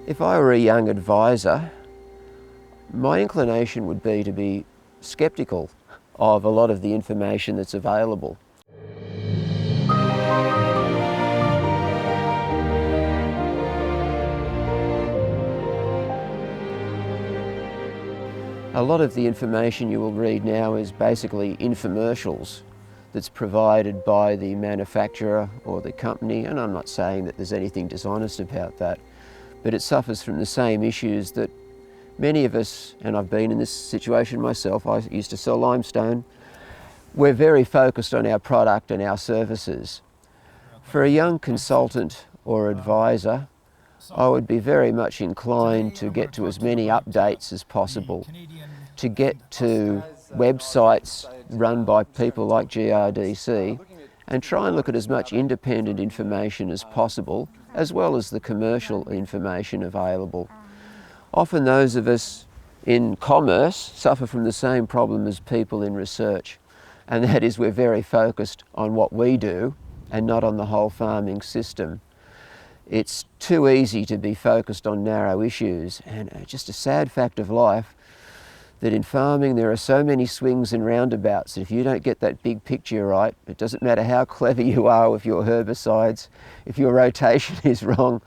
If I were a young advisor, my inclination would be to be sceptical of a lot of the information that's available. A lot of the information you will read now is basically infomercials that's provided by the manufacturer or the company, and I'm not saying that there's anything dishonest about that, but it suffers from the same issues that many of us, and I've been in this situation myself, I used to sell limestone, we're very focused on our product and our services. For a young consultant or advisor, I would be very much inclined to get to as many updates as possible, to get to websites run by people like GRDC and try and look at as much independent information as possible, as well as the commercial information available. Often those of us in commerce suffer from the same problem as people in research, and that is we're very focused on what we do and not on the whole farming system. It's too easy to be focused on narrow issues, and just a sad fact of life that in farming there are so many swings and roundabouts that if you don't get that big picture right, it doesn't matter how clever you are with your herbicides, if your rotation is wrong,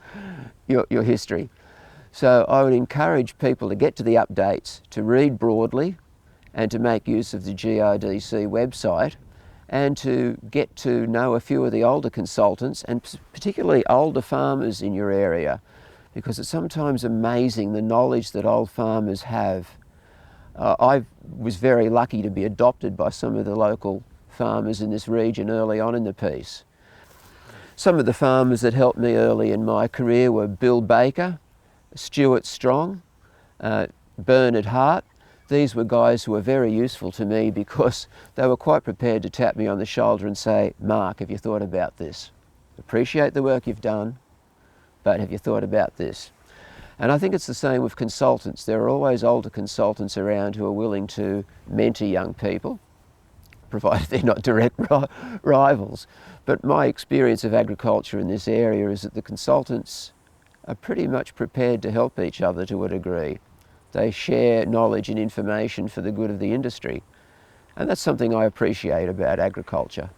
your history. So I would encourage people to get to the updates, to read broadly and to make use of the GRDC website, and to get to know a few of the older consultants and particularly older farmers in your area, because it's sometimes amazing the knowledge that old farmers have. I was very lucky to be adopted by some of the local farmers in this region early on in the piece. Some of the farmers that helped me early in my career were Bill Baker, Stuart Strong, Bernard Hart. These were guys who were very useful to me because they were quite prepared to tap me on the shoulder and say, "Mark, have you thought about this? Appreciate the work you've done, but have you thought about this?" And I think it's the same with consultants. There are always older consultants around who are willing to mentor young people, provided they're not direct rivals. But my experience of agriculture in this area is that the consultants are pretty much prepared to help each other to a degree. They share knowledge and information for the good of the industry. And that's something I appreciate about agriculture.